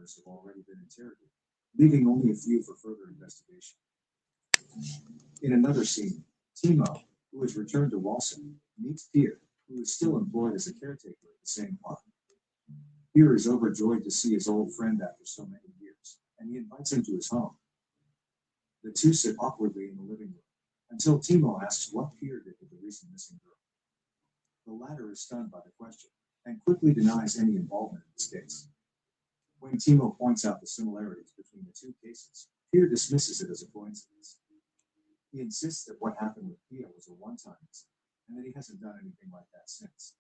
others have already been interrogated, leaving only a few for further investigation. In another scene, Timo, who has returned to Walson, meets Pierre, who is still employed as a caretaker at the same park. Pierre is overjoyed to see his old friend after so many years, and he invites him to his home. The two sit awkwardly in the living room until Timo asks what Pierre did with the recent missing girl. The latter is stunned by the question and quickly denies any involvement in this case. When Timo points out the similarities between the two cases, Pierre dismisses it as a coincidence. He insists that what happened with Pia was a one-time incident and that he hasn't done anything like that since.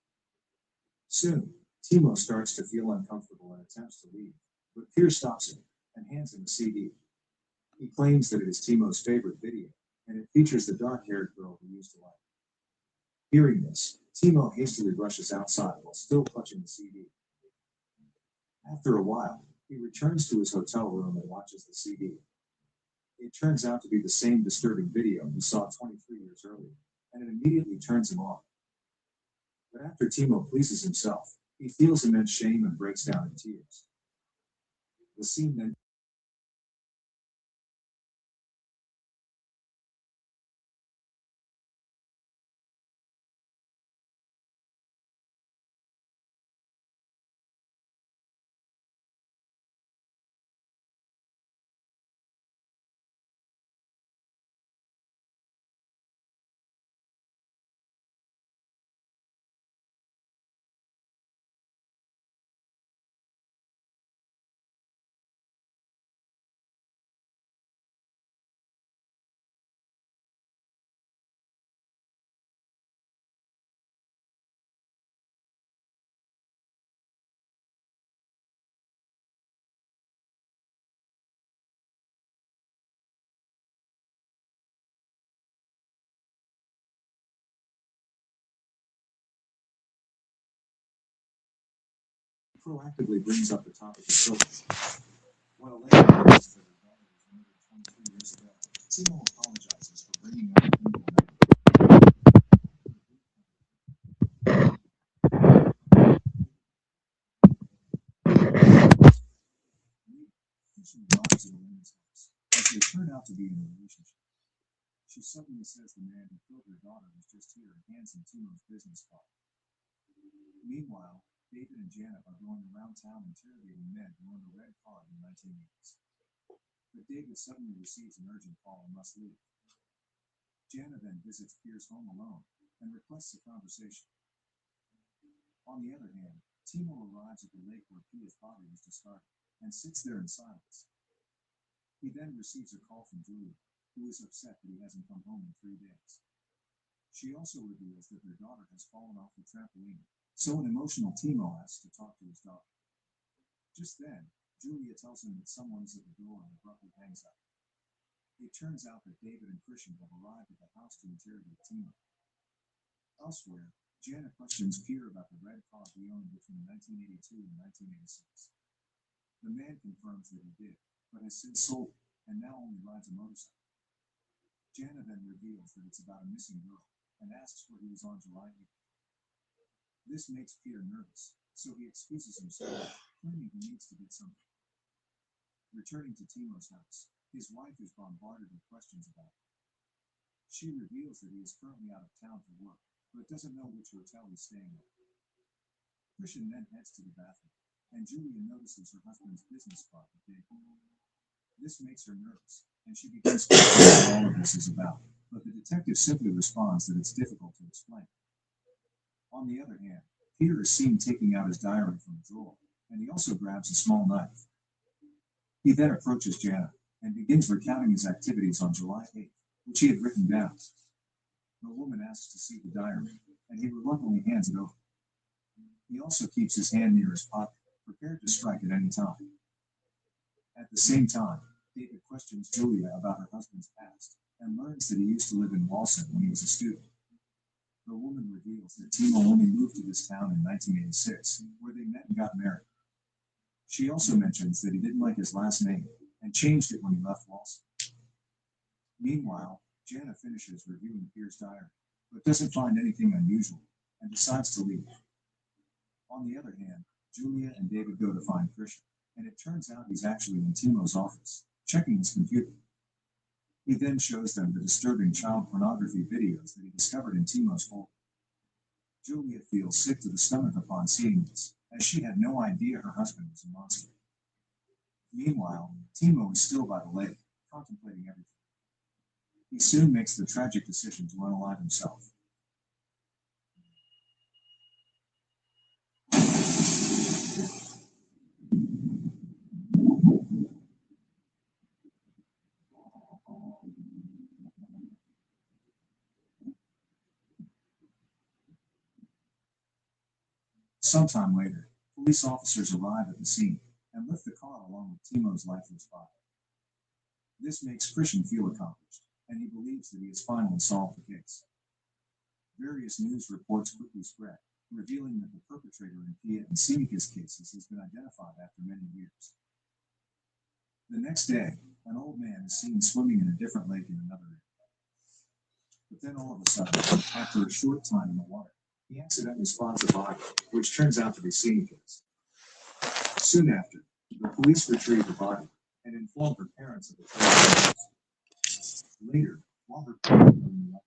Soon, Timo starts to feel uncomfortable and attempts to leave, but Pierre stops him and hands him a CD. He claims that it is Timo's favorite video, and it features the dark-haired girl he used to like. Hearing this, Timo hastily rushes outside while still clutching the CD. After a while, he returns to his hotel room and watches the CD. It turns out to be the same disturbing video he saw 23 years earlier, and it immediately turns him on. But after Timo pleases himself, he feels immense shame and breaks down in tears. The scene then proactively brings up the topic of children. When a lady realizes that her daughter was murdered 23 years ago, Timo apologizes for bringing up the painful memory. Christian arrives at Elena's house, as they turn out to be in a relationship. She suddenly says the man who killed her daughter was just here and hands him Timo's business card. Meanwhile, David and Janet are going around town interrogating men who owned a red car in the 1980s. But David suddenly receives an urgent call and must leave. Janet then visits Pierre's home alone and requests a conversation. On the other hand, Timo arrives at the lake where Pierre's body was discarded and sits there in silence. He then receives a call from Julia, who is upset that he hasn't come home in 3 days. She also reveals that their daughter has fallen off the trampoline, so an emotional Timo asks to talk to his daughter. Just then, Julia tells him that someone is at the door and abruptly hangs up. It turns out that David and Christian have arrived at the house to interrogate Timo. Elsewhere, Janet questions Pierre about the red car he owned between 1982 and 1986. The man confirms that he did, but has since sold it and now only rides a motorcycle. Janet then reveals that it's about a missing girl and asks where he was on July 8th. This makes Pierre nervous, so he excuses himself, claiming he needs to get something. Returning to Timo's house, his wife is bombarded with questions about him. She reveals that he is currently out of town for work, but doesn't know which hotel he's staying at. Christian then heads to the bathroom, and Julia notices her husband's business card with David. This makes her nervous, and she begins to ask what all of this is about, but the detective simply responds that it's difficult to explain. On the other hand, Peter is seen taking out his diary from a drawer, and he also grabs a small knife. He then approaches Janet and begins recounting his activities on July 8th, which he had written down. The woman asks to see the diary, and he reluctantly hands it over. He also keeps his hand near his pocket, prepared to strike at any time. At the same time, David questions Julia about her husband's past and learns that he used to live in Walson when he was a student. The woman reveals that Timo only moved to this town in 1986, where they met and got married. She also mentions that he didn't like his last name and changed it when he left Walson. Meanwhile, Jana finishes reviewing Pierre's diary, but doesn't find anything unusual and decides to leave. On the other hand, Julia and David go to find Christian, and it turns out he's actually in Timo's office, checking his computer. He then shows them the disturbing child pornography videos that he discovered in Timo's folder. Julia feels sick to the stomach upon seeing this, as she had no idea her husband was a monster. Meanwhile, Timo is still by the lake, contemplating everything. He soon makes the tragic decision to unalive himself. Sometime later, police officers arrive at the scene and lift the car along with Timo's lifeless body. This makes Christian feel accomplished, and he believes that he has finally solved the case. Various news reports quickly spread, revealing that the perpetrator in Pia and Sinica's cases has been identified after many years. The next day, an old man is seen swimming in a different lake in another area. But then all of a sudden, after a short time in the water, he accidentally spots a body, which turns out to be Sinica's. Soon after, the police retrieve the body and inform her parents of the tragedy. Later, while her parents were in the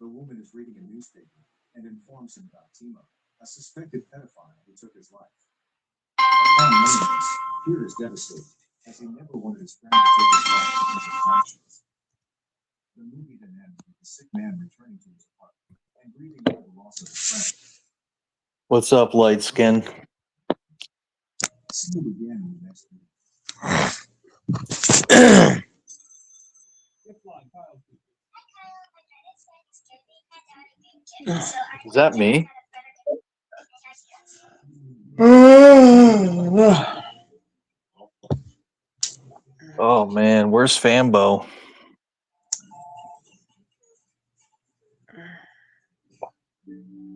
The woman is reading a newspaper and informs him about Timo, a suspected pedophile who took his life. Upon learning this, Pierre is devastated, as he never wanted his friend to take his life because of his actions. The movie then ends with the sick man returning to his apartment and grieving over the loss of his friend. What's up, light skin? See you again in the next video. Is that me? Oh man, where's Fambo?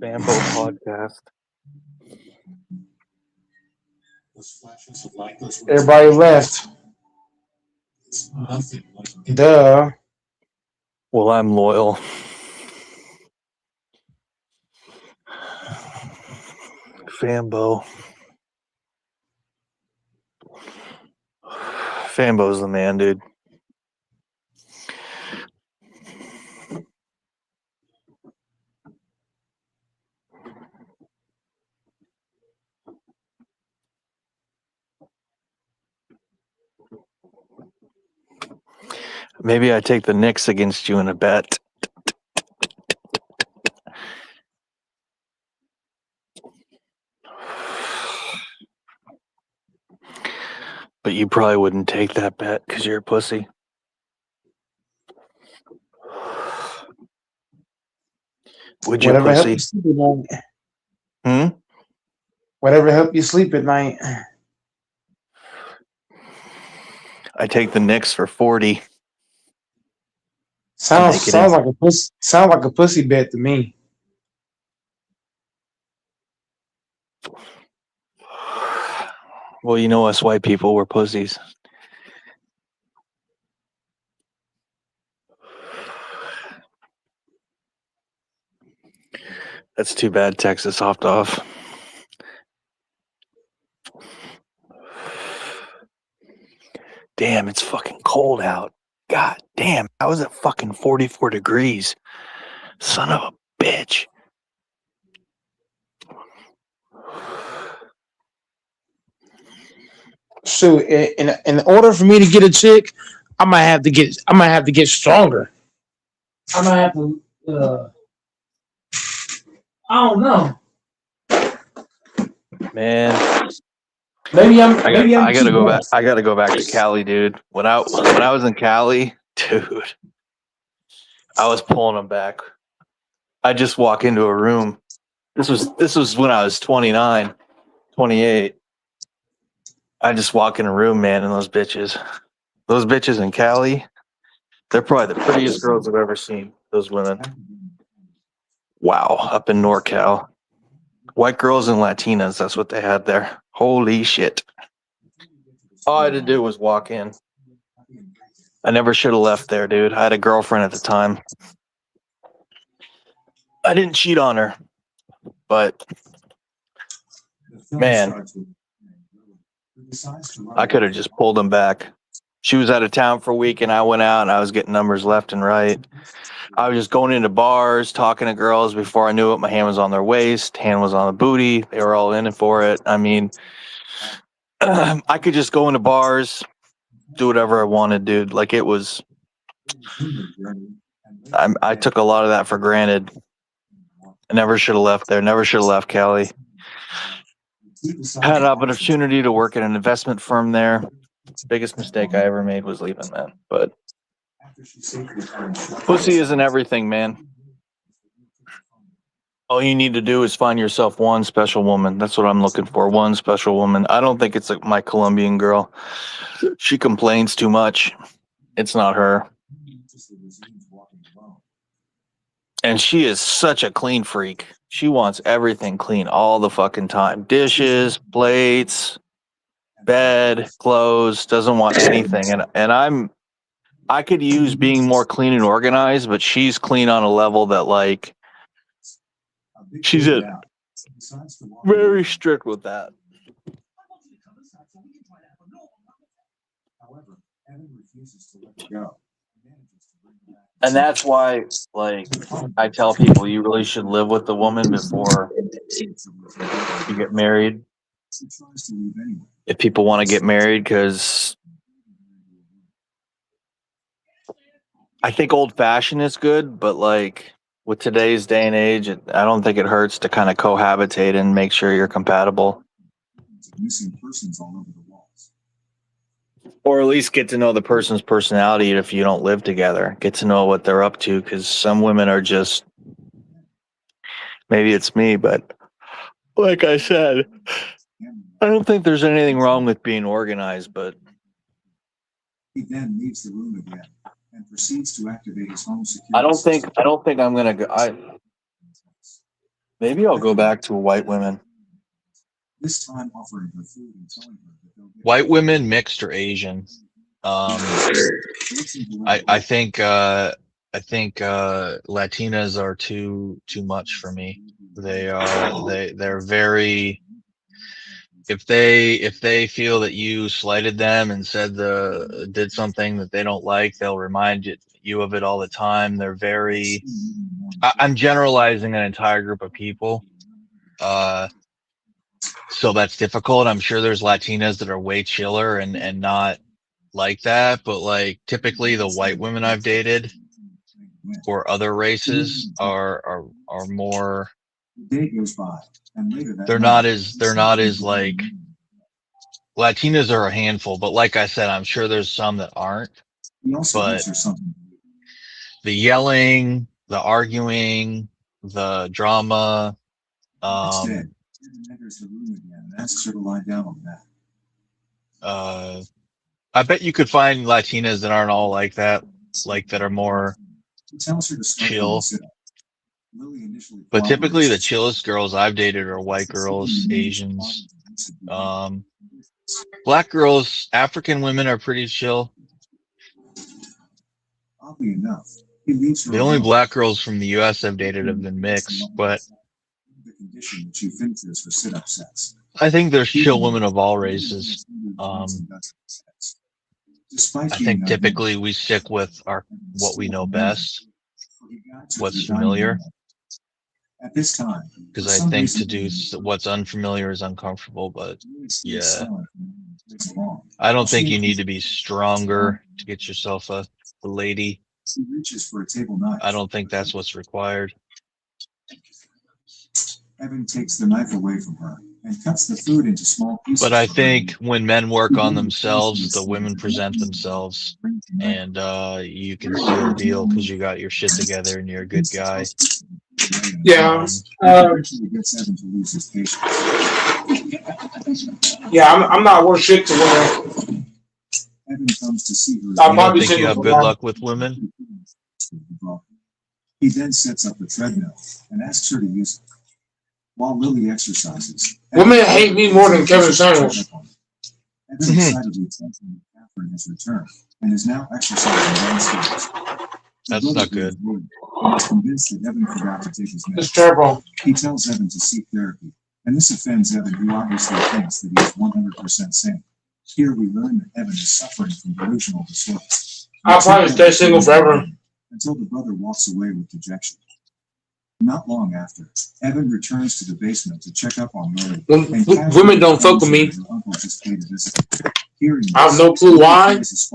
Fambo podcast. Everybody left. Duh. Well, I'm loyal. Fambo. Fambo's the man, dude. Maybe I take the Knicks against you in a bet. But you probably wouldn't take that bet because you're a pussy. Would you, Whatever help pussy? you sleep at night. Hmm? Whatever help you sleep at night. I take the Knicks for 40. Sounds Make it in. sounds like a pussy bet to me. Well, you know us white people, we're pussies. That's too bad Texas hopped off. Damn, it's fucking cold out. God damn, how is it fucking 44 degrees? Son of a bitch. Shoot, in order for me to get a chick, I might have to get stronger. I might have to. I don't know. Man, I gotta go back. I gotta go back to Cali, dude. When I was in Cali, dude, I was pulling them back. I just walk into a room. This was when I was 29, 28. I just walk in a room, man, and those bitches in Cali, they're probably the prettiest girls I've ever seen. Those women. Wow, up in NorCal. White girls and Latinas, that's what they had there. Holy shit. All I had to do was walk in. I never should have left there, dude. I had a girlfriend at the time. I didn't cheat on her, but man, I could have just pulled them back. She was out of town for a week, and I went out, and I was getting numbers left and right. I was just going into bars, talking to girls. Before I knew it, my hand was on their waist, hand was on the booty. They were all in it for it. I mean, I could just go into bars, do whatever I wanted, dude. Like it was. I took a lot of that for granted. I never should have left there. Never should have left Cali. Had an opportunity to work at an investment firm there. Biggest mistake I ever made was leaving, man. But pussy isn't everything, man. All you need to do is find yourself one special woman. That's what I'm looking for. One special woman. I don't think it's like my Colombian girl. She complains too much. It's not her. And she is such a clean freak. She wants everything clean all the fucking time. Dishes, plates, bed, clothes, doesn't want anything. And I could use being more clean and organized, but she's clean on a level that like she's very strict with that. And that's why, like, I tell people you really should live with the woman before you get married. If people want to get married, because I think old fashioned is good, but like with today's day and age, I don't think it hurts to kind of cohabitate and make sure you're compatible. Or at least get to know the person's personality if you don't live together. Get to know what they're up to, because some women are just, maybe it's me, but like I said, I don't think there's anything wrong with being organized, but he then leaves the room again and proceeds to activate his home security. I don't think I'm gonna go. Maybe I'll go back to white women. This time offering her food and telling her that they'll get White women, mixed or Asian. I think Latinas are too much for me. They're very, if they feel that you slighted them and did something that they don't like, they'll remind you of it all the time. They're very, I'm generalizing an entire group of people. So that's difficult. I'm sure there's Latinas that are way chiller and not like that, but like typically the white women I've dated or other races are more, they're not as like, Latinas are a handful, but like I said, I'm sure there's some that aren't. But the yelling, the arguing, the drama, I bet you could find Latinas that aren't all like that are more He tells her to start chill. the sit up. Lily initially But typically the cooperates. chillest girls I've dated are white girls, Asians. Black girls, African women are pretty chill. Oddly enough, he leaves her The only alone. black girls from the US I've dated have been mixed, but The condition that she finishes her sit-up sets. I think there's chill women of all races. Despite I being think typically we stick with what we know best, what's familiar. At this time, because I think to do what's unfamiliar is uncomfortable, but yeah, I don't think you need to be stronger to get yourself a lady. She reaches for a table knife. I don't think that's what's required. Evan takes the knife away from her and cuts the food into small pieces. But I think when men work on themselves, the women present themselves, and you can seal the deal because you got your shit together and you're a good guy. Yeah. I'm not worth shit to women. Evan comes to see her. I'll You don't think you have good luck with women? He then sets up the treadmill and asks her to use it. While Lily exercises, women hate me more than Kevin Samuels. Evan excitedly tells him that Catherine has returned and is now exercising downstairs. That's not good. Convinced that Evan forgot to take his It's medicine, terrible. he tells Evan to seek therapy, and this offends Evan, who obviously thinks that he is 100% sane. Here we learn that Evan is suffering from delusional disorder. I'll probably stay single forever. Until the brother walks away with dejection. Not long after, Evan returns to the basement to check up on Lily. Women don't fuck with me. I have no clue why. Because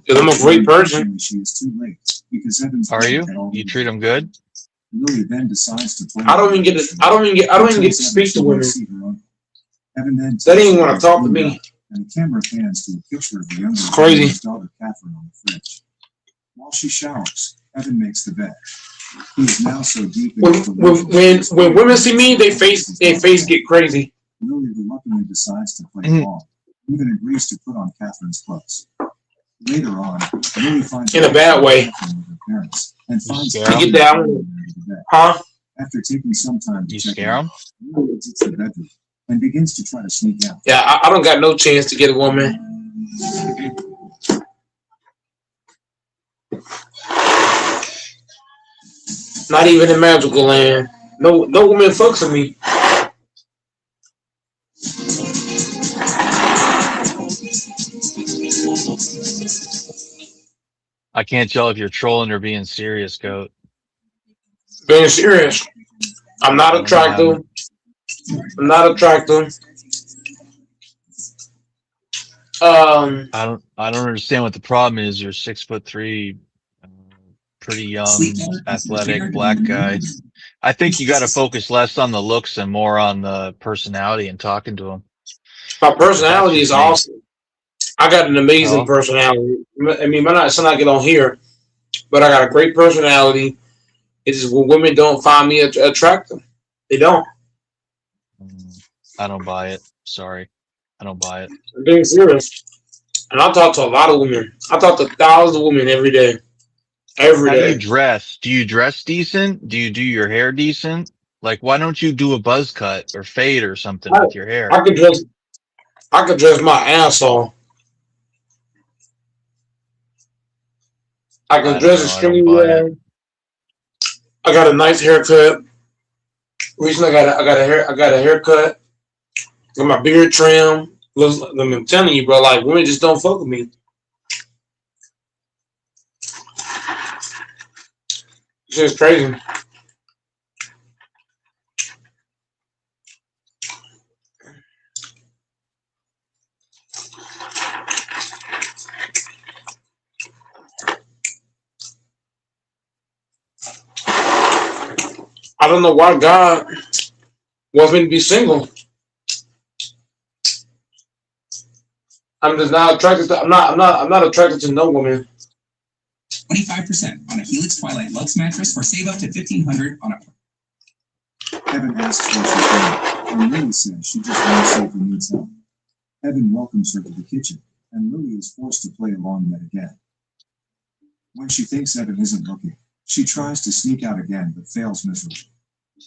I'm a great person. Are you? You treat them good? Lily then decides to play. I don't even get to speak to women. Evan then They didn't even want to talk to me. And the camera pans to a picture of the younger daughter Catherine on the fridge. While she showers, Evan makes the bed. He is now so deep when women see me, their face get crazy. Lily reluctantly decides to play ball, even agrees to put on Catherine's clothes. Later on, Lily finds in a bad way. And finds to get down, huh? After taking some time to scare them, Lily exits the bedroom and begins to try to sneak out. Yeah, I don't got no chance to get a woman. Not even in magical land. No woman fucks with me. I can't tell if you're trolling or being serious, Goat. Being serious. I'm not attractive. I'm not attractive. I don't understand what the problem is. You're 6'3", pretty young, athletic, black guy. I think you got to focus less on the looks and more on the personality and talking to him. My personality is awesome. I got an amazing personality. I mean, might not get on here, but I got a great personality. It's just when women don't find me attractive. They don't. I don't buy it. Sorry. I don't buy it. I'm being serious. And I talk to a lot of women. I talk to thousands of women every day. Every day. How do you dress? Do you dress decent? Do you do your hair decent? Like, why don't you do a buzz cut or fade or something with your hair? I could dress my ass off. I can dress extremely well. I got a nice haircut. Recently, I got a haircut. Got my beard trimmed. I'm telling you, bro. Like, women just don't fuck with me. It's just crazy. I don't know why God wants me to be single. I'm just not attracted to. I'm not attracted to no woman. 25% on a Helix Twilight Luxe mattress, or save up to $1,500 on a. Evan asks where she's going, and Lily says she just wants to see if he needs help. Evan welcomes her to the kitchen and Lily is forced to play along yet again. When she thinks Evan isn't looking, she tries to sneak out again but fails miserably.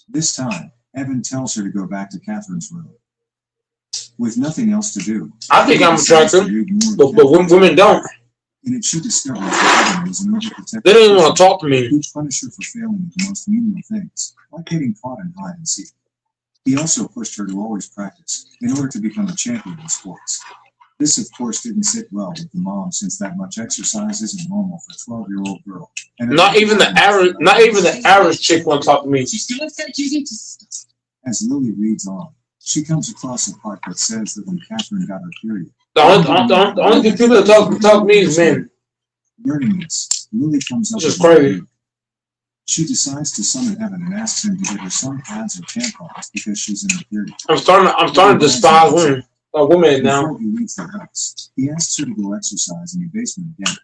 This time, Evan tells her to go back to Catherine's room. With nothing else to do, I think I'm attractive, but women don't. In it, she discovers that Evan is an overprotective. They don't even want to talk to me. Who punish her for failing at the most menial things, like getting caught in hide and seek. He also pushed her to always practice in order to become a champion in sports. This, of course, didn't sit well with the mom, since that much exercise isn't normal for a 12-year-old girl. And not even the average chick want to talk to me. As Lily reads on, she comes across a part that says that when Catherine got her period, The only people that talk to me is men. Learning this, Lily comes up This is with crazy. a She decides to summon Evan and asks him to give her some pads or tampons because she's in her period. I'm starting to despise women now. Before he leaves the house, he asks her to go exercise in the basement again.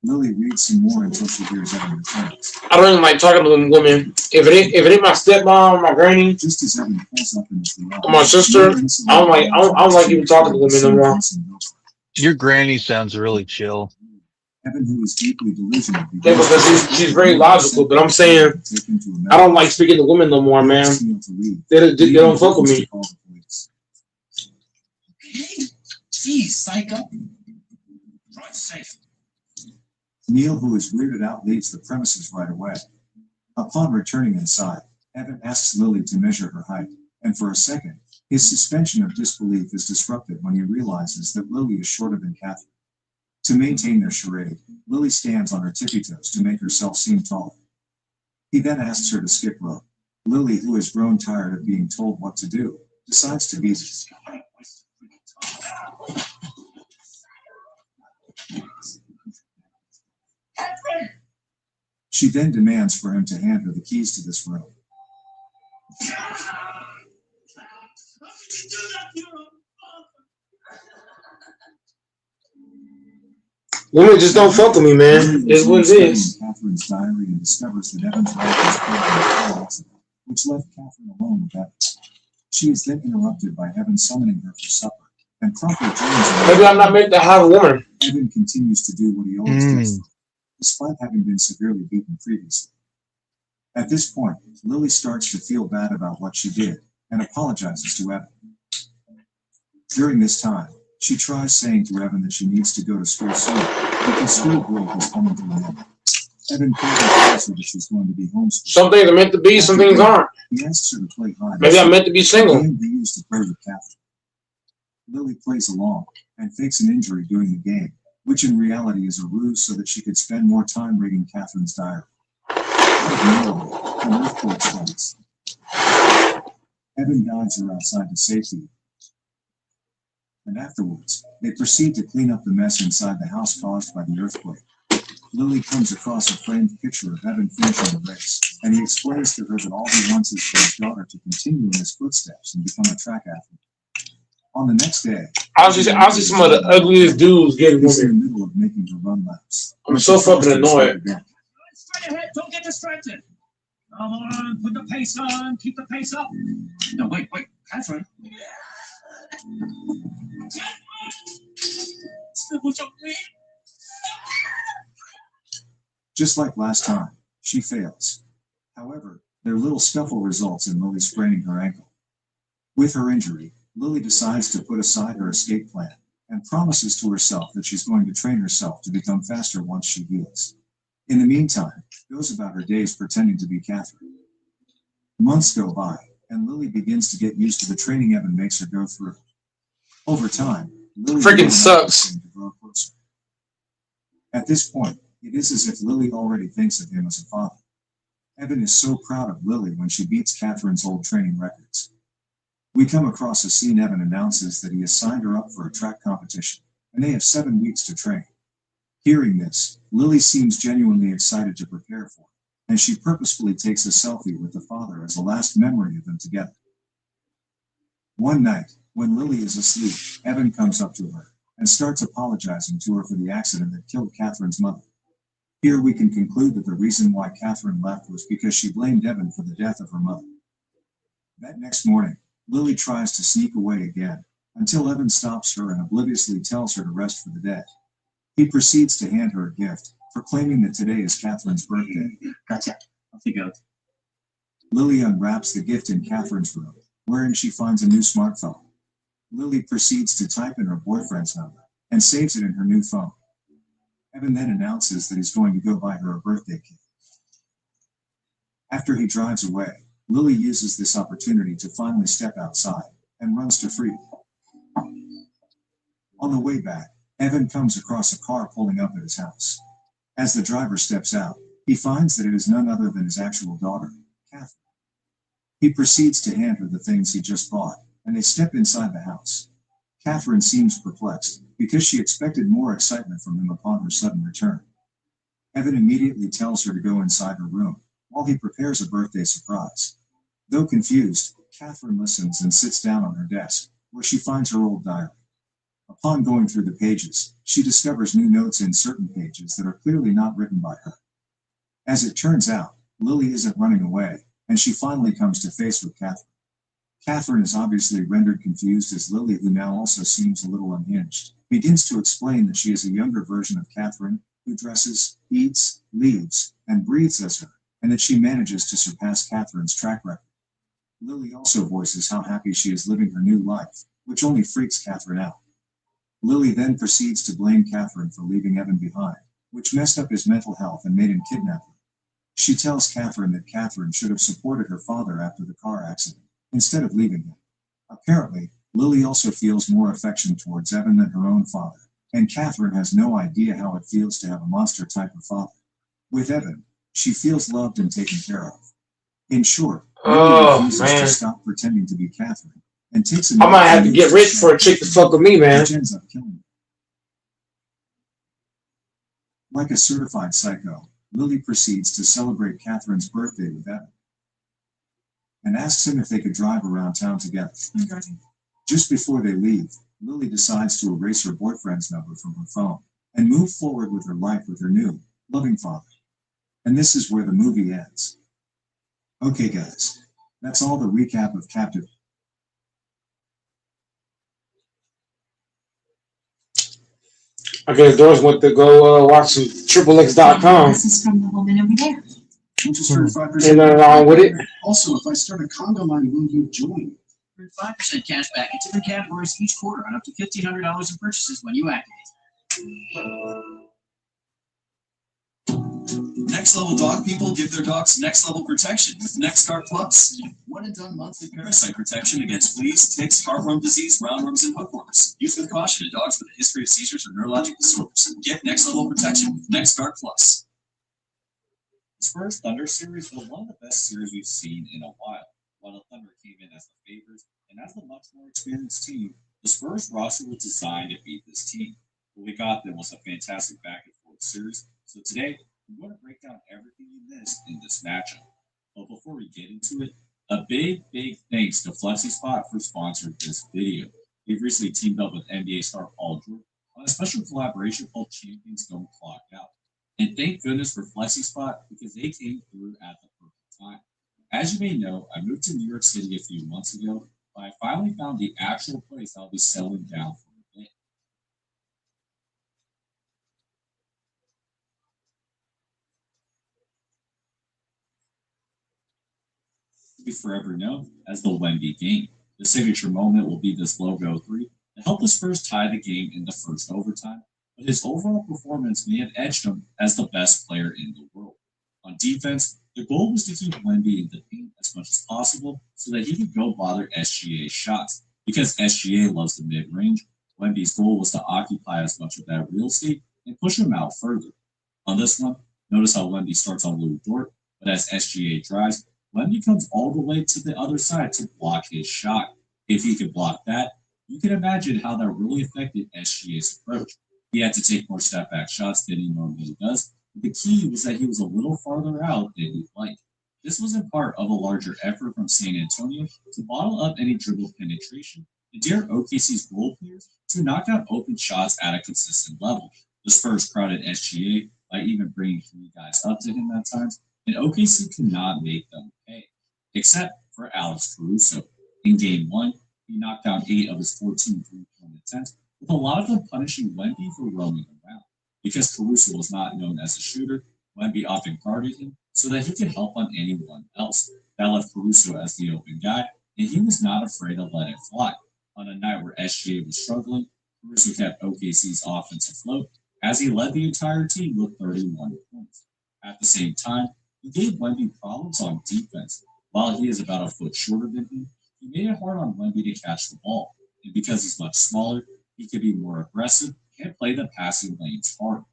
Lily reads some more until she hears Evan returns. I don't even like talking to women. If it ain't my stepmom, my granny, Just as Evan pulls up in his garage, or my sister, I don't like even talking to women no more. Your granny sounds really chill. Evan, who is deeply delusional, Yeah, because she's very logical. But I'm saying I don't like speaking to women no more, man. They don't fuck with me. Jeez, psycho. Drive safe. Neil, who is weirded out, leaves the premises right away. Upon returning inside, Evan asks Lily to measure her height, and for a second, his suspension of disbelief is disrupted when he realizes that Lily is shorter than Catherine. To maintain their charade, Lily stands on her tippy toes to make herself seem taller. He then asks her to skip rope. Lily, who has grown tired of being told what to do, decides to beat it. She then demands for him to hand her the keys to this room. Women just don't fuck with me, man. It's what it is. Catherine's diary and discovers that Evan's wife was killed in a car accident, which left Catherine alone with Evan. She is then interrupted by Evan summoning her for supper, and promptly joins her. Maybe I'm not meant to have a woman. Evan continues to do what he always does, despite having been severely beaten previously. At this point, Lily starts to feel bad about what she did and apologizes to Evan. During this time, she tries saying to Evan that she needs to go to school soon because school break is coming to an end. Evan tells her that she's going to be homeschooled. Some things are meant to be, some things aren't. He asks her to play hide. Maybe I'm meant to be single. The game they used to play with Catherine. Lily plays along and fakes an injury during the game, which in reality is a ruse so that she could spend more time reading Catherine's diary. Out of nowhere, an earthquake strikes. Evan guides her outside to safety, and afterwards, they proceed to clean up the mess inside the house caused by the earthquake. Lily comes across a framed picture of Evan finishing the race, and he explains to her that all he wants is for his daughter to continue in his footsteps and become a track athlete. On the next day, I'll see some of the ugliest dudes getting he's in the women. middle of making her run laps. I'm so fucking annoyed. Straight ahead, don't get distracted. Come on, put the pace on, keep the pace up. No, wait, Catherine. Just like last time, she fails. However, their little scuffle results in Lily spraining her ankle. With her injury, Lily decides to put aside her escape plan and promises to herself that she's going to train herself to become faster once she heals. In the meantime, goes about her days pretending to be Catherine. Months go by, and Lily begins to get used to the training Evan makes her go through. Over time, Lily Freaking sucks. to grow closer. At this point, it is as if Lily already thinks of him as a father. Evan is so proud of Lily when she beats Catherine's old training records. We come across a scene Evan announces that he has signed her up for a track competition, and they have 7 weeks to train. Hearing this, Lily seems genuinely excited to prepare for it, and she purposefully takes a selfie with the father as a last memory of them together. One night, when Lily is asleep, Evan comes up to her and starts apologizing to her for the accident that killed Catherine's mother. Here we can conclude that the reason why Catherine left was because she blamed Evan for the death of her mother. That next morning, Lily tries to sneak away again, until Evan stops her and obliviously tells her to rest for the day. He proceeds to hand her a gift, proclaiming that today is Catherine's birthday. Gotcha. Off you go. Lily unwraps the gift in Catherine's room, wherein she finds a new smartphone. Lily proceeds to type in her boyfriend's number and saves it in her new phone. Evan then announces that he's going to go buy her a birthday cake. After he drives away, Lily uses this opportunity to finally step outside and runs to freedom. On the way back, Evan comes across a car pulling up at his house. As the driver steps out, he finds that it is none other than his actual daughter, Catherine. He proceeds to hand her the things he just bought, and they step inside the house. Catherine seems perplexed, because she expected more excitement from him upon her sudden return. Evan immediately tells her to go inside her room, while he prepares a birthday surprise. Though confused, Catherine listens and sits down on her desk, where she finds her old diary. Upon going through the pages, she discovers new notes in certain pages that are clearly not written by her. As it turns out, Lily isn't running away, and she finally comes to face with Catherine. Catherine is obviously rendered confused as Lily, who now also seems a little unhinged, begins to explain that she is a younger version of Catherine, who dresses, eats, leaves, and breathes as her, and that she manages to surpass Catherine's track record. Lily also voices how happy she is living her new life, which only freaks Catherine out. Lily then proceeds to blame Catherine for leaving Evan behind, which messed up his mental health and made him kidnap her. She tells Catherine that Catherine should have supported her father after the car accident, instead of leaving him. Apparently, Lily also feels more affection towards Evan than her own father, and Catherine has no idea how it feels to have a monster type of father. With Evan, she feels loved and taken care of. In short, Lily refuses to stop pretending to be Catherine, and takes I might have to get rich for a chick to fuck with me, man. which ends up killing her. Like a certified psycho, Lily proceeds to celebrate Catherine's birthday with Evan, and asks him if they could drive around town together. Just before they leave, Lily decides to erase her boyfriend's number from her phone, and move forward with her life with her new, loving father. And this is where the movie ends. Okay guys, that's all the recap of Captive. I guess Doris went to go watch some XXX.com. This is from the woman over there. Which is for 5%. Ain't nothing wrong with it. Also, if I start a condo line, will you join? Earn 5% cash back in different categories each quarter on up to $1,500 in purchases when you activate. Next level dog people give their dogs next level protection with NexGuard Plus. One and done monthly parasite protection against fleas, ticks, heartworm disease, roundworms, and hookworms. Use with caution in dogs with a history of seizures or neurologic disorders. Get next level protection with NexGuard Plus. The Spurs Thunder series was one of the best series we've seen in a while. While the Thunder came in as the favorites and as the much more experienced team, the Spurs roster was designed to beat this team. What we got then was a fantastic back and forth series. So today, we're going to break down everything you missed in this matchup. But before we get into it, a big thanks to FlexiSpot for sponsoring this video. We've recently teamed up with NBA star Paul George on a special collaboration called Champions Don't Clock Out. And thank goodness for FlexiSpot because they came through at the perfect time. As you may know, I moved to New York City a few months ago, but I finally found the actual place I'll be settling down for a bit. Be forever known as the Wemby game. The signature moment will be this logo 3 that helped the Spurs tie the game in the first overtime, but his overall performance may have edged him as the best player in the world. On defense, the goal was to keep Wemby in the paint as much as possible so that he could go bother SGA's shots. Because SGA loves the mid-range, Wemby's goal was to occupy as much of that real estate and push him out further. On this one, notice how Wemby starts on Lou Dort, but as SGA drives, Wemby comes all the way to the other side to block his shot. If he could block that, you can imagine how that really affected SGA's approach. He had to take more step-back shots than he normally does. But the key was that he was a little farther out than he'd like. This was in part of a larger effort from San Antonio to bottle up any dribble penetration and dare OKC's role players to knock out open shots at a consistent level. The Spurs crowded SGA by even bringing 3 guys up to him at times, and OKC could not make them pay, except for Alex Caruso. In Game 1, He knocked down 8 of his 14 three-point attempts, with a lot of them punishing Wemby for roaming around. Because Caruso was not known as a shooter, Wemby often guarded him so that he could help on anyone else. That left Caruso as the open guy, and he was not afraid to let it fly. On a night where SGA was struggling, Caruso kept OKC's offense afloat as he led the entire team with 31 points. At the same time, he gave Wemby problems on defense. While he is about a foot shorter than him, he made it hard on Wemby to catch the ball. And because he's much smaller, he could be more aggressive and play the passing lanes hard.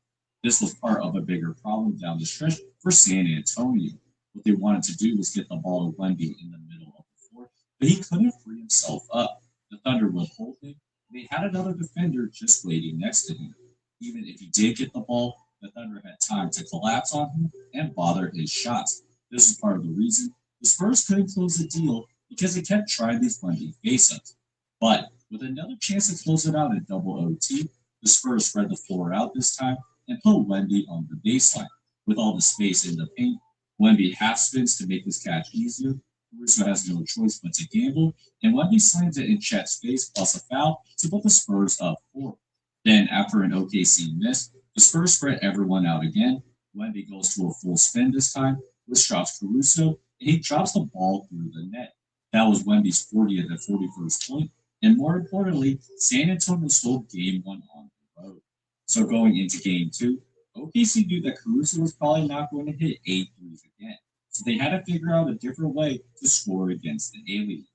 This was part of a bigger problem down the stretch for San Antonio. What they wanted to do was get the ball to Wemby in the middle of the floor, but he couldn't free himself up. The Thunder would hold him, and they had another defender just waiting next to him. Even if he did get the ball, the Thunder had time to collapse on him and bother his shots. This was part of the reason the Spurs couldn't close the deal because they kept trying these Wemby face-ups. But with another chance to close it out in double OT, the Spurs spread the floor out this time and put Wemby on the baseline. With all the space in the paint, Wemby half spins to make his catch easier. Caruso has no choice but to gamble, and Wemby slams it in Chet's face plus a foul to put the Spurs up 4. Then, after an OKC miss, the Spurs spread everyone out again. Wemby goes to a full spin this time, which drops Caruso, and he drops the ball through the net. That was Wemby's 40th and 41st point, and more importantly, San Antonio stole Game 1 on the road. So going into Game 2, OKC knew that Caruso was probably not going to hit 8 threes again, so they had to figure out a different way to score against the alien.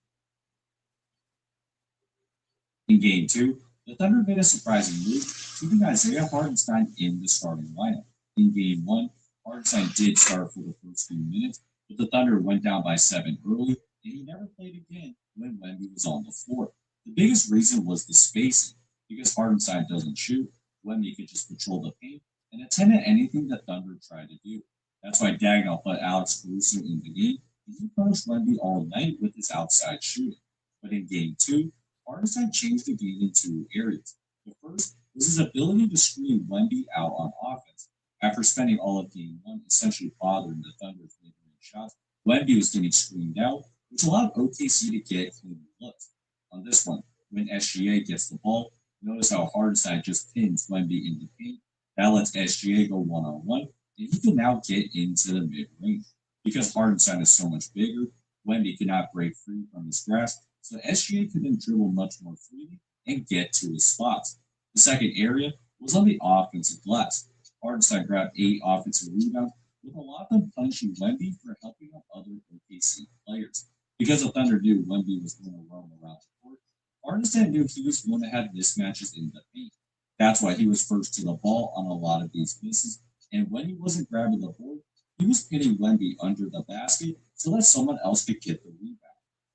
In Game 2, the Thunder made a surprising move, keeping Isaiah Hartenstein in the starting lineup. In Game 1, Hartenstein did start for the first few minutes, but the Thunder went down by 7 early, and he never played again when Wemby was on the floor. The biggest reason was the spacing. Because Hartenstein doesn't shoot, Wemby could just patrol the paint and attend to anything the Thunder tried to do. That's why Dagnall put Alex Caruso in the game, and he punished Wemby all night with his outside shooting. But in Game 2, Hartenstein changed the game in 2 areas. The first was his ability to screen Wemby out on offense. After spending all of Game 1 essentially bothering the Thunder's mid-range shots, Wemby was getting screened out, which allowed OKC to get clean looks. On this one, when SGA gets the ball, notice how Hartenstein just pins Wemby in the paint. That lets SGA go one-on-one, and he can now get into the mid-range. Because Hartenstein is so much bigger, Wemby cannot break free from his grasp, so SGA could then dribble much more freely and get to his spots. The second area was on the offensive glass. Hartenstein grabbed 8 offensive rebounds, with a lot of them punishing Wemby for helping out other OKC players. Because the Thunder knew Wemby was going to roam around the court, Hartenstein knew he was going to have mismatches in the paint. That's why he was first to the ball on a lot of these misses, and when he wasn't grabbing the board, he was pinning Wemby under the basket so that someone else could get the rebound.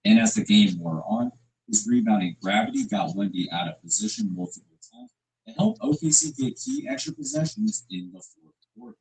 And as the game wore on, his rebounding gravity got Wemby out of position multiple times and helped OKC get key extra possessions in the fourth quarter.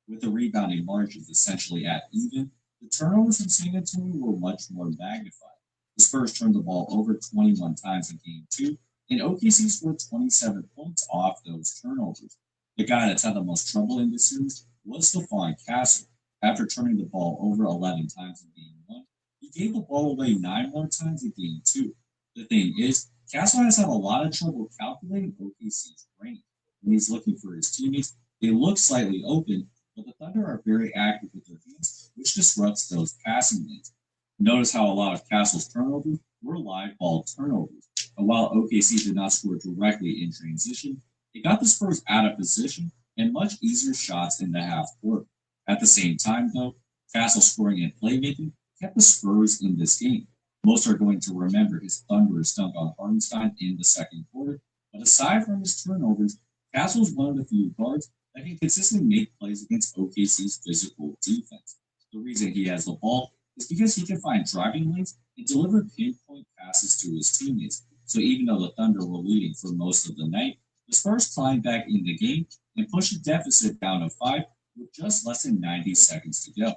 With the rebounding margins essentially at even, the turnovers in San Antonio were much more magnified. The Spurs turned the ball over 21 times in Game 2, and OKC scored 27 points off those turnovers. The guy that's had the most trouble in this series was Stephon Castle. After turning the ball over 11 times in Game 1, he gave the ball away 9 more times in Game 2. The thing is, Castle has had a lot of trouble calculating OKC's range. When he's looking for his teammates, they look slightly open, but the Thunder are very active with their hands, which disrupts those passing lanes. Notice how a lot of Castle's turnovers were live ball turnovers. But while OKC did not score directly in transition, it got the Spurs out of position and much easier shots in the half court. At the same time, though, Castle scoring and playmaking kept the Spurs in this game. Most are going to remember his thunderous dunk on Hartenstein in the second quarter, but aside from his turnovers, Castle is one of the few guards that can consistently make plays against OKC's physical defense. The reason he has the ball is because he can find driving lanes and deliver pinpoint passes to his teammates. So even though the Thunder were leading for most of the night, the Spurs climbed back in the game and pushed the deficit down to 5 with just less than 90 seconds to go.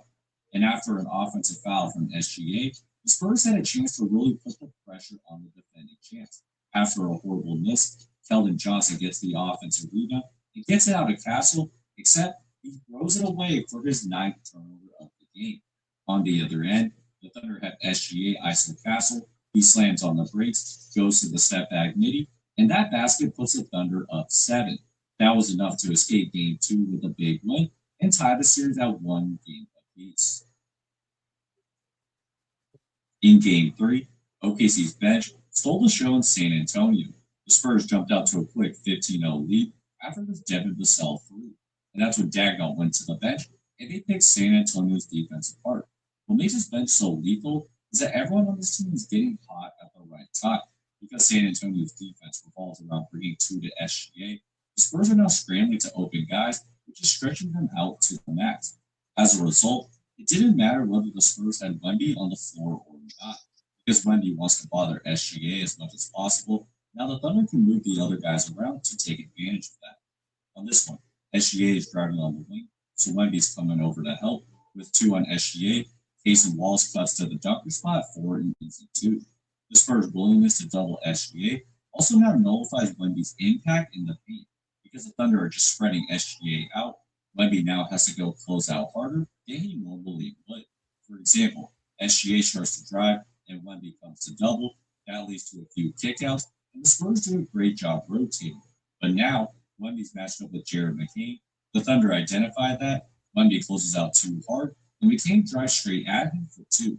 And after an offensive foul from SGA, the Spurs had a chance to really put the pressure on the defending champs. After a horrible miss, Keldon Johnson gets the offensive rebound and gets it out of Castle, except he throws it away for his 9th turnover of the game. On the other end, the Thunder had SGA iso Castle. He slams on the brakes, goes to the step back midi, and that basket puts the Thunder up 7. That was enough to escape Game 2 with a big win and tie the series at 1 game apiece. In Game 3, OKC's bench stole the show in San Antonio. The Spurs jumped out to a quick 15-0 lead after this Devin Vassell 3, and that's when Dagnall went to the bench and they picked San Antonio's defense apart. What makes this bench so lethal is that everyone on this team is getting hot at the right time. Because San Antonio's defense revolves around bringing 2 to SGA, the Spurs are now scrambling to open guys, which is stretching them out to the max. As a result, it didn't matter whether the Spurs had Wemby on the floor or not, because Wemby wants to bother SGA as much as possible. Now the Thunder can move the other guys around to take advantage of that. On this one, SGA is driving on the wing, so Wemby's coming over to help. With 2 on SGA, Case and Walls cuts to the dunker spot for an easy 2. The Spurs' willingness to double SGA also now nullifies Wemby's impact in the paint, because the Thunder are just spreading SGA out. Wemby now has to go close out harder than he normally would. For example, SGA starts to drive and Wemby comes to double. That leads to a few kickouts, and the Spurs do a great job rotating. But now, Wemby's matched up with Jared McCain. The Thunder identify that. Wemby closes out too hard, and McCain drives straight at him for 2.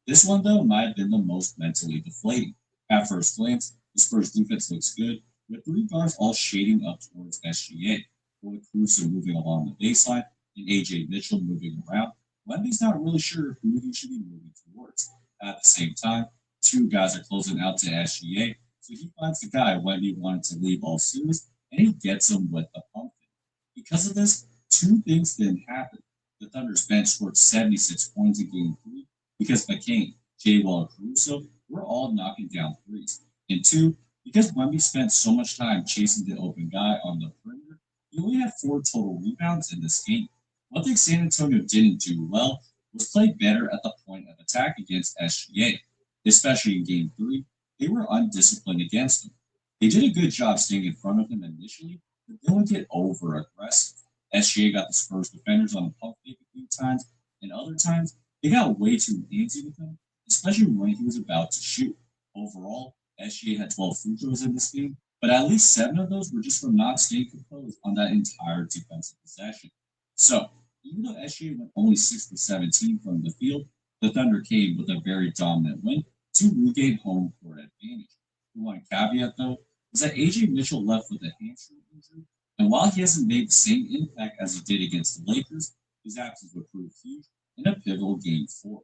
This one, though, might have been the most mentally deflating. At first glance, the Spurs defense looks good, with 3 guards all shading up towards SGA, with Caruso moving along the baseline and AJ Mitchell moving around. Wemby's not really sure who he should be moving towards. At the same time, 2 guys are closing out to SGA, so he finds the guy Wemby wanted to leave all series, and he gets him with the pump fake. Because of this, 2 things didn't happen. The Thunder's bench scored 76 points in Game 3 because McCain, J-Wall, and Caruso were all knocking down threes. And 2, because Wemby spent so much time chasing the open guy on the perimeter, he only had 4 total rebounds in this game. One thing San Antonio didn't do well was play better at the point of attack against SGA. Especially in Game 3, they were undisciplined against him. They did a good job staying in front of him initially, but they would get over-aggressive. SGA got the Spurs defenders on the pump fake a few times, and other times, they got way too handsy with him, especially when he was about to shoot. Overall, SGA had 12 free throws in this game, but at least 7 of those were just from not staying composed on that entire defensive possession. So, even though SGA went only 6 for 17 from the field, the Thunder came with a very dominant win to regain home court advantage. The one caveat, though, is that AJ Mitchell left with a hamstring injury, and while he hasn't made the same impact as he did against the Lakers, his absence would prove huge in a pivotal Game 4.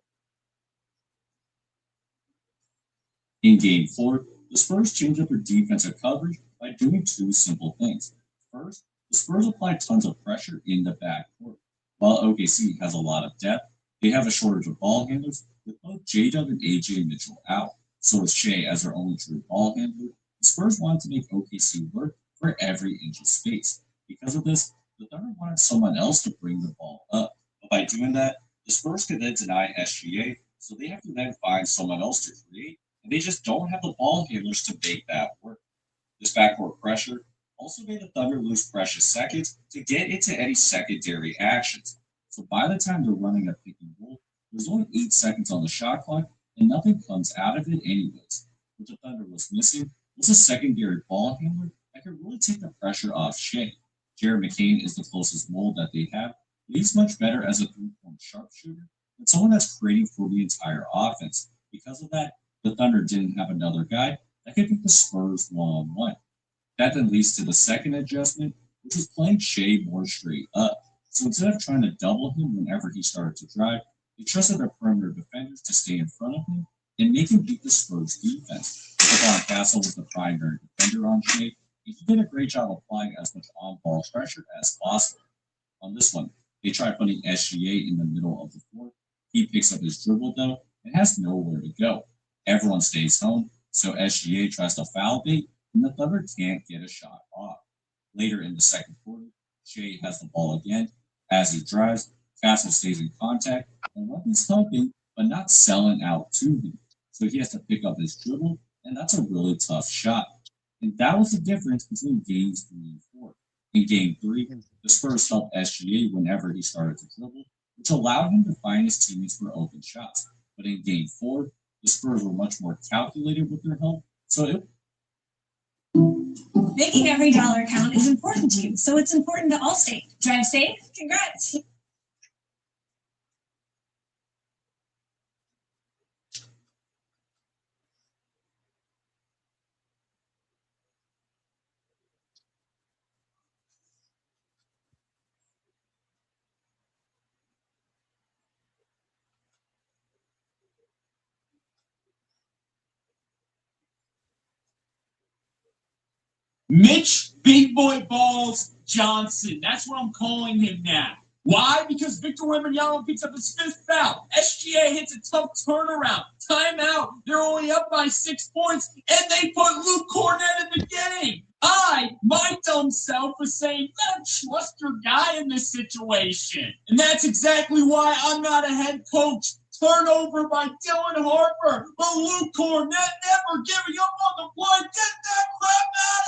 In Game 4, the Spurs changed up their defensive coverage by doing 2 simple things. First, the Spurs applied tons of pressure in the backcourt. While OKC has a lot of depth, they have a shortage of ball handlers, with both J-Dub and AJ Mitchell out. So with Shea as their only true ball handler, the Spurs wanted to make OKC work for every inch of space. Because of this, the Thunder wanted someone else to bring the ball up. But by doing that, the Spurs could then deny SGA, so they have to then find someone else to create, and they just don't have the ball handlers to make that work. This backcourt pressure also made the Thunder lose precious seconds to get into any secondary actions. So by the time they're running a pick and roll, there's only 8 seconds on the shot clock, and nothing comes out of it anyways. What the Thunder was missing was a secondary ball handler that could really take the pressure off Shea. Jared McCain is the closest mold that they have, but he's much better as a 3-point sharpshooter than someone that's creating for the entire offense. Because of that, the Thunder didn't have another guy that could beat the Spurs one-on-one. That then leads to the second adjustment, which was playing Shea more straight up. So instead of trying to double him whenever he started to drive, they trusted their perimeter defenders to stay in front of him and make him beat the Spurs defense. Devon Castle was the primary defender on Shea, and he did a great job applying as much on-ball pressure as possible. On this one, they tried putting SGA in the middle of the floor. He picks up his dribble, though, and has nowhere to go. Everyone stays home, so SGA tries to foul bait, and the Thunder can't get a shot off. Later in the second quarter, Shea has the ball again. As he drives, Castle stays in contact, and Wemby's helping, but not selling out to him. So he has to pick up his dribble, and that's a really tough shot. And that was the difference between games 3 and 4. In Game 3, the Spurs helped SGA whenever he started to dribble, which allowed him to find his teammates for open shots. But in Game 4, The Spurs were much more calculated with their help, so it Making every dollar count is important to you, so it's important to Allstate. Drive safe. Congrats. Mitch Big Boy Balls Johnson. That's what I'm calling him now. Why? Because Victor Wembanyama picks up his 5th foul. SGA hits a tough turnaround. Timeout. They're only up by 6 points, and they put Luke Cornett in the game. My dumb self, was saying, don't trust your guy in this situation. And that's exactly why I'm not a head coach. Turnover by Dylan Harper, but Luke Cornett never giving up on the play. Get that crap out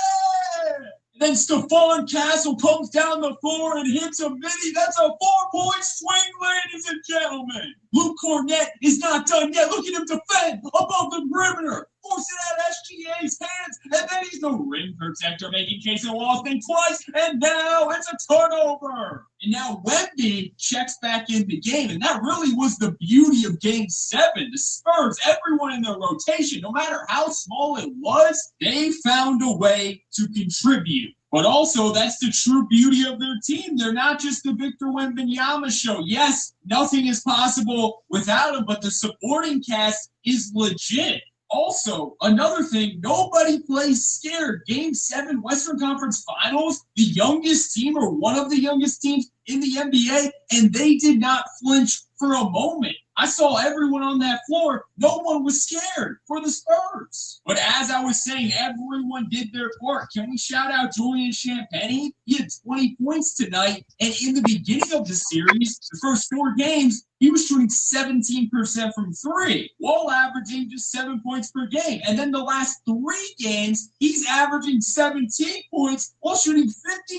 of it! Then Stephon Castle comes down the floor and hits a mini. That's a 4-point swing, ladies and gentlemen. Luke Cornett is not done yet. Look at him defend above the perimeter. Force it out SGA's hands. And then he's the rim protector, making Casey Walton twice. And now it's a turnover. And now Wemby checks back in the game. And that really was the beauty of Game 7. The Spurs, everyone in their rotation, no matter how small it was, they found a way to contribute. But also, that's the true beauty of their team. They're not just the Victor Wembanyama show. Yes, nothing is possible without him, but the supporting cast is legit. Also, another thing, nobody plays scared. Game 7 Western Conference Finals, the youngest team or one of the youngest teams in the NBA, and they did not flinch for a moment. I saw everyone on that floor. No one was scared for the Spurs. But as I was saying, everyone did their part. Can we shout out Julian Champagnie? He had 20 points tonight. And in the beginning of the series, the first 4 games, he was shooting 17% from 3, while averaging just 7 points per game. And then the last 3 games, he's averaging 17 points while shooting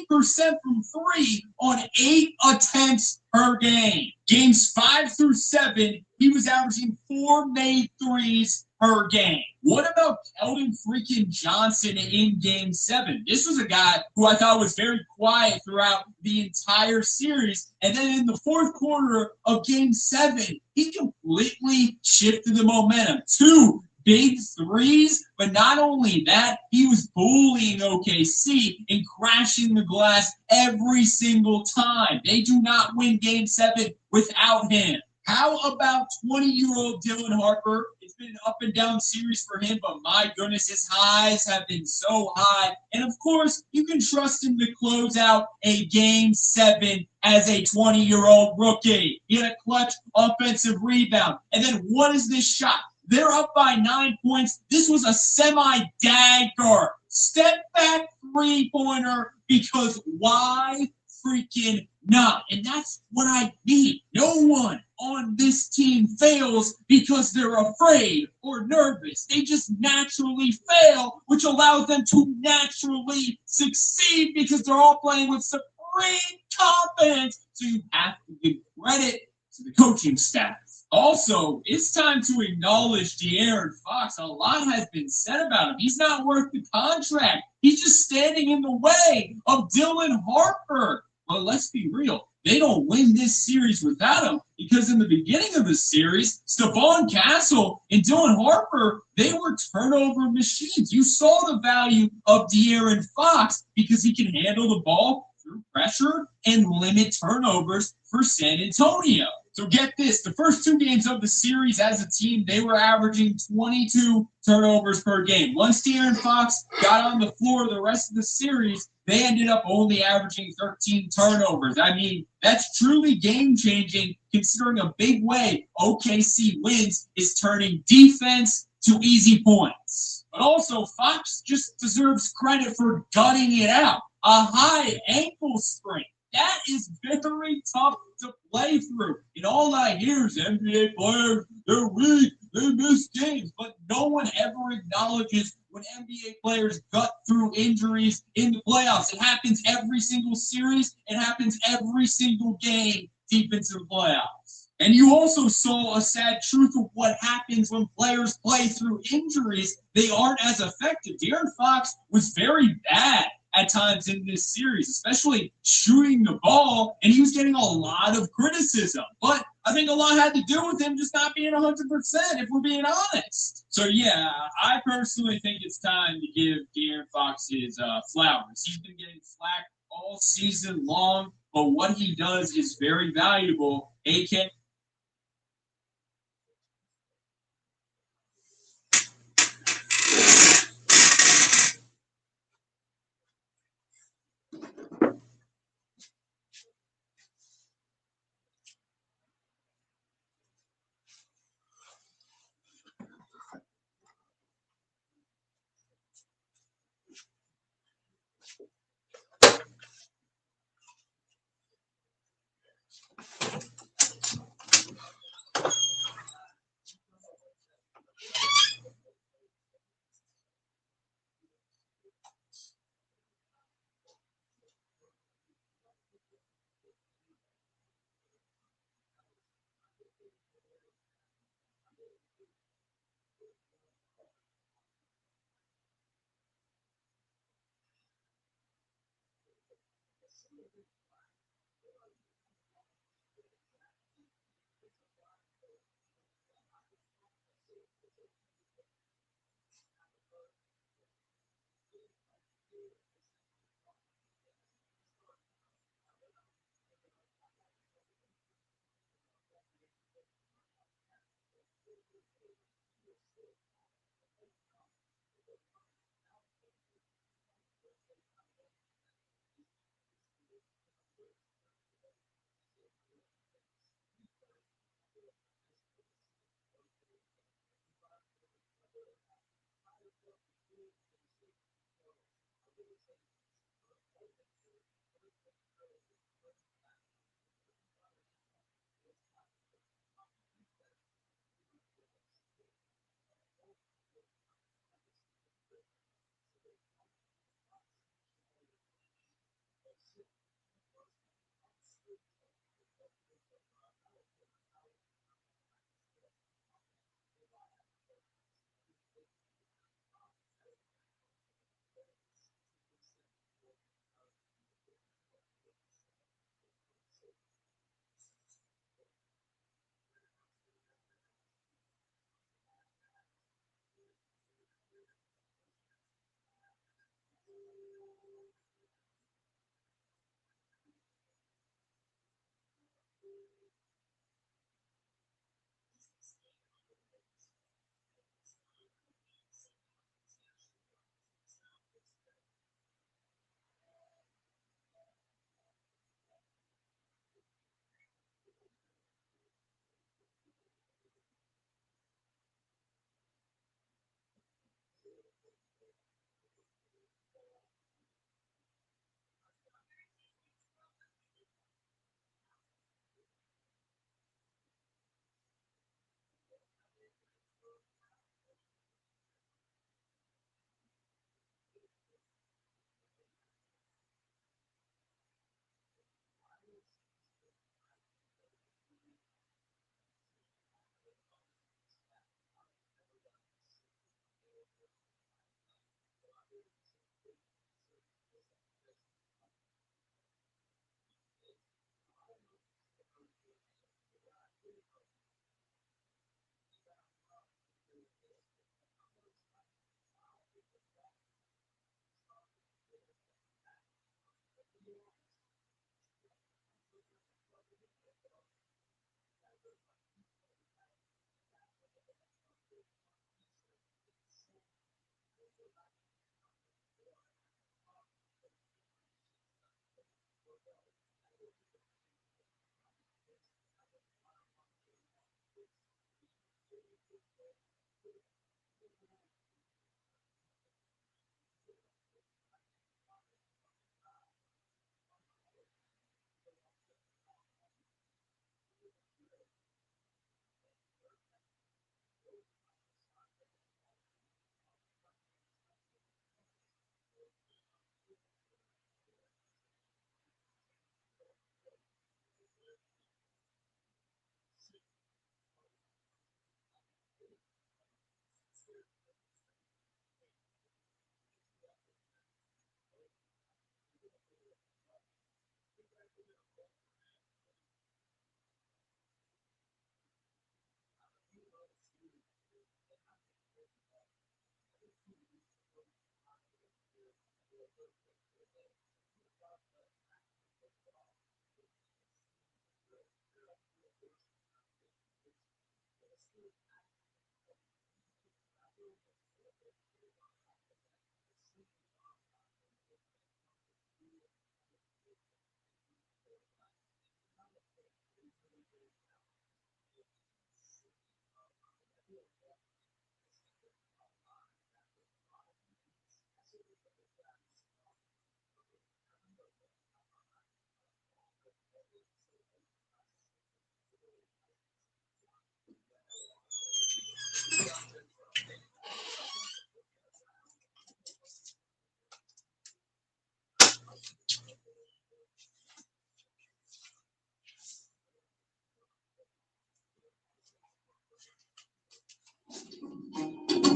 50% from 3 on 8 attempts per game. Games 5 through 7, he was averaging 4 made threes per game. What about Keldon freaking Johnson in Game 7? This was a guy who I thought was very quiet throughout the entire series. And then in the 4th quarter of Game 7, he completely shifted the momentum. 2 big threes, but not only that, he was bullying OKC and crashing the glass every single time. They do not win Game 7 without him. How about 20-year-old Dylan Harper? It's been an up and down series for him, but my goodness, his highs have been so high. And of course, you can trust him to close out a Game 7 as a 20-year-old rookie. He had a clutch offensive rebound. And then what is this shot? They're up by 9 points. This was a semi-dagger. Step back 3-pointer, because why freaking not? And that's what I need. No one on this team fails because they're afraid or nervous. They just naturally fail, which allows them to naturally succeed because they're all playing with supreme confidence. So you have to give credit to the coaching staff. Also, it's time to acknowledge De'Aaron Fox. A lot has been said about him. He's not worth the contract. He's just standing in the way of Dylan Harper. But let's be real. They don't win this series without him, because in the beginning of the series, Stephon Castle and Dylan Harper, they were turnover machines. You saw the value of De'Aaron Fox because he can handle the ball through pressure and limit turnovers for San Antonio. So get this, the first 2 games of the series as a team, they were averaging 22 turnovers per game. Once De'Aaron Fox got on the floor the rest of the series, they ended up only averaging 13 turnovers. I mean, that's truly game-changing, considering a big way OKC wins is turning defense to easy points. But also, Fox just deserves credit for gutting it out. A high ankle sprain. That is very tough to play through. And all I hear is NBA players, they're weak, they miss games. But no one ever acknowledges when NBA players gut through injuries in the playoffs. It happens every single series. It happens every single game deep into the playoffs. And you also saw a sad truth of what happens when players play through injuries. They aren't as effective. De'Aaron Fox was very bad at times in this series, especially shooting the ball, and he was getting a lot of criticism. But I think a lot had to do with him just not being 100%, if we're being honest. So, yeah, I personally think it's time to give De'Aaron Fox his flowers. He's been getting slack all season long, but what he does is very valuable. AK.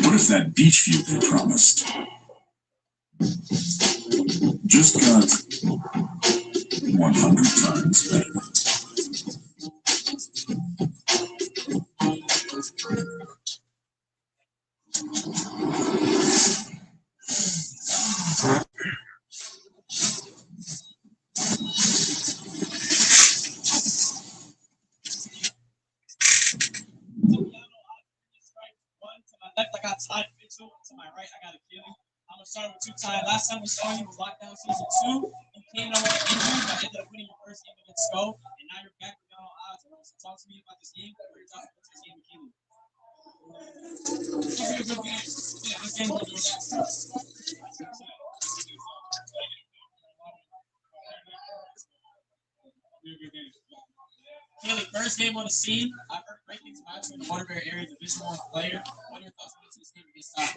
What if that beach view they promised just got 100 times better? Left, I got Todd Mitchell. To my right, I got a Keely. I'm gonna start with two Ty. Last time we saw you was lockdown season 2. You came out with injury, but ended up winning your first game against Go, and now you're back with no odds. So talk to me about this game. What are your thoughts about this game, Keely? Yeah, this game was Keely, first game on the scene. I've heard great things about you in the Waterbury area, Division 1 player. What are your thoughts about this game against Todd?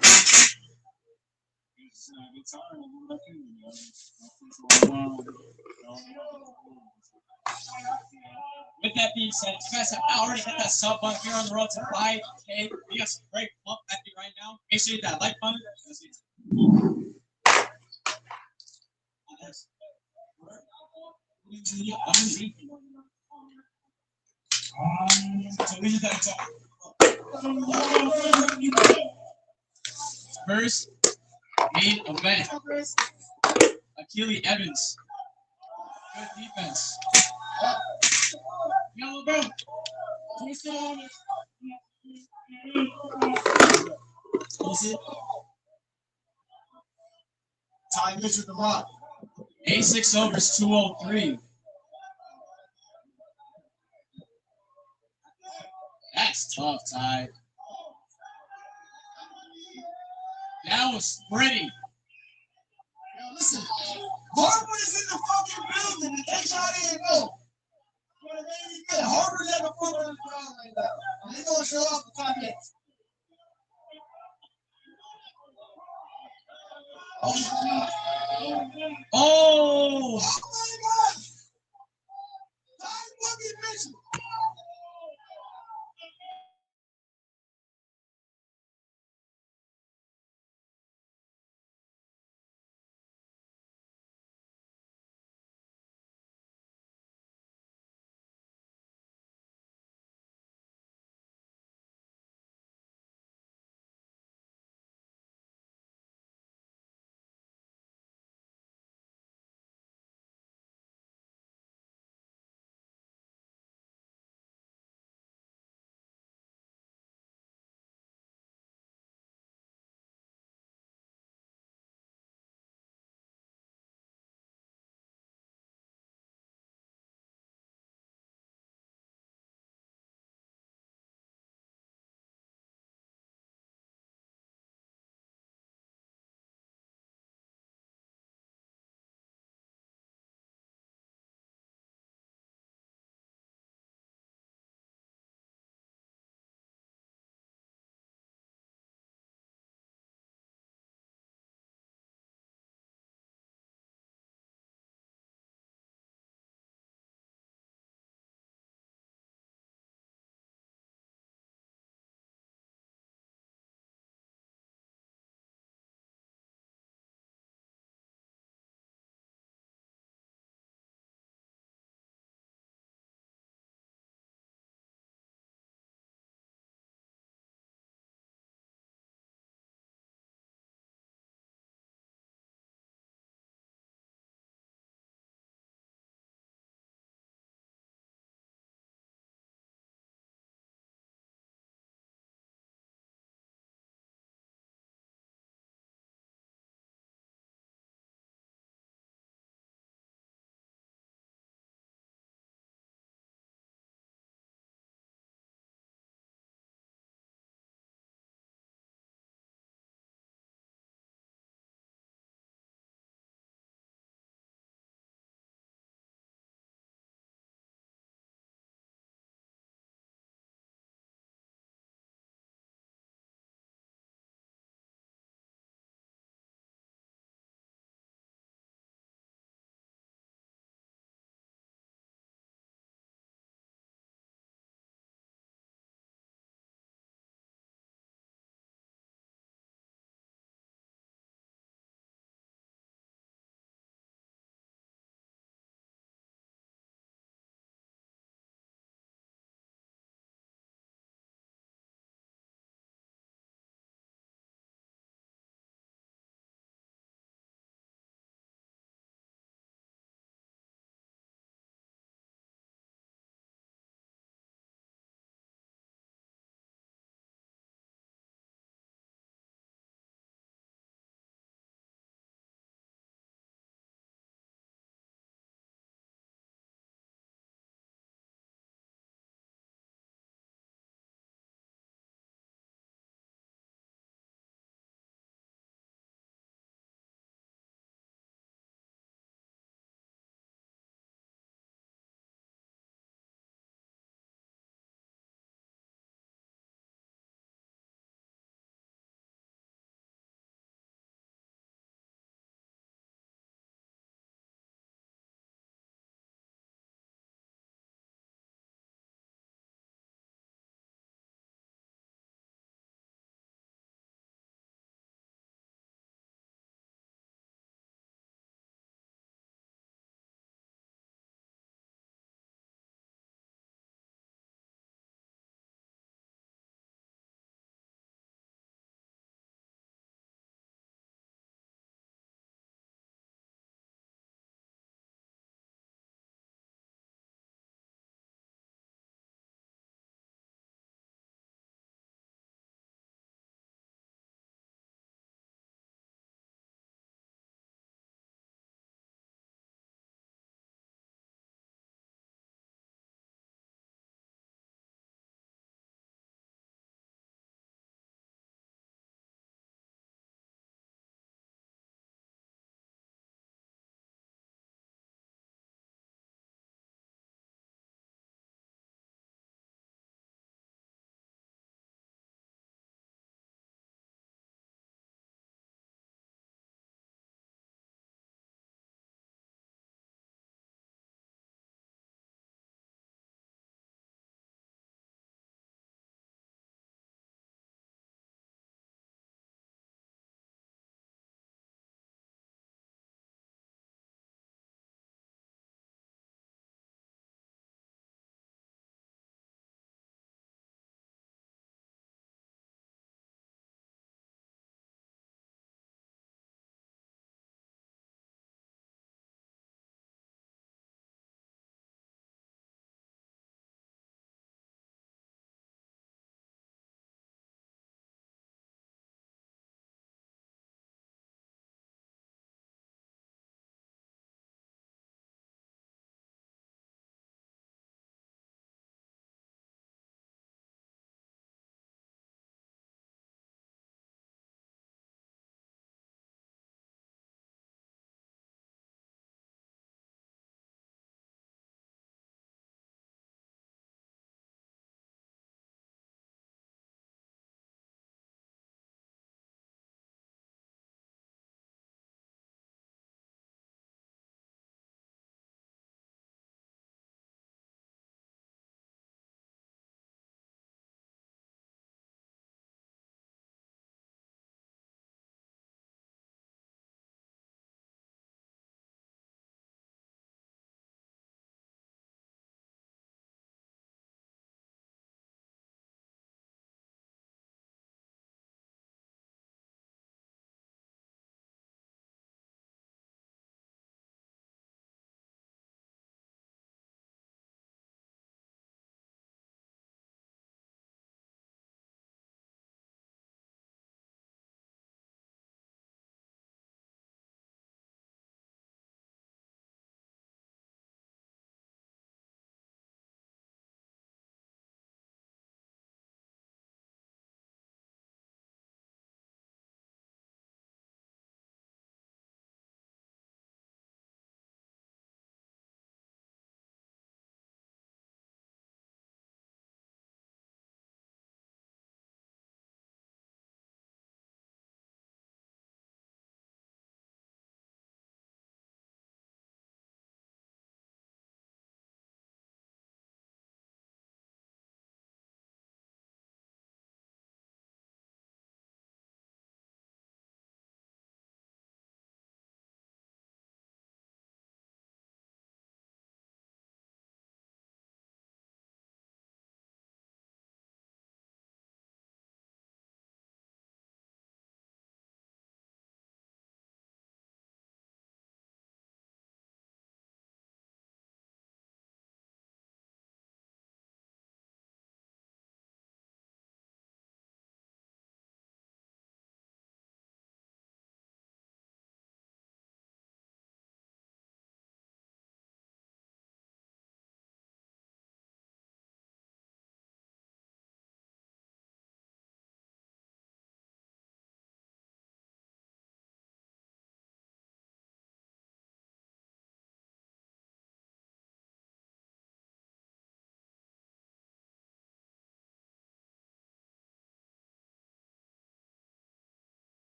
With that being said, if you guys have not already hit that sub button here on the road to 5K, we got some great pump at you right now. Make sure you hit that like button. First main event. Achille Evans. Good defense. Yellow bro. Ty Mitchell the rock. A6 overs 203. That's tough, Ty. That was pretty. Yo, listen. Harvard is in the fucking building. In case y'all didn't know. Harvard's in the fucking building right now. They're gonna show off the top eight. Oh!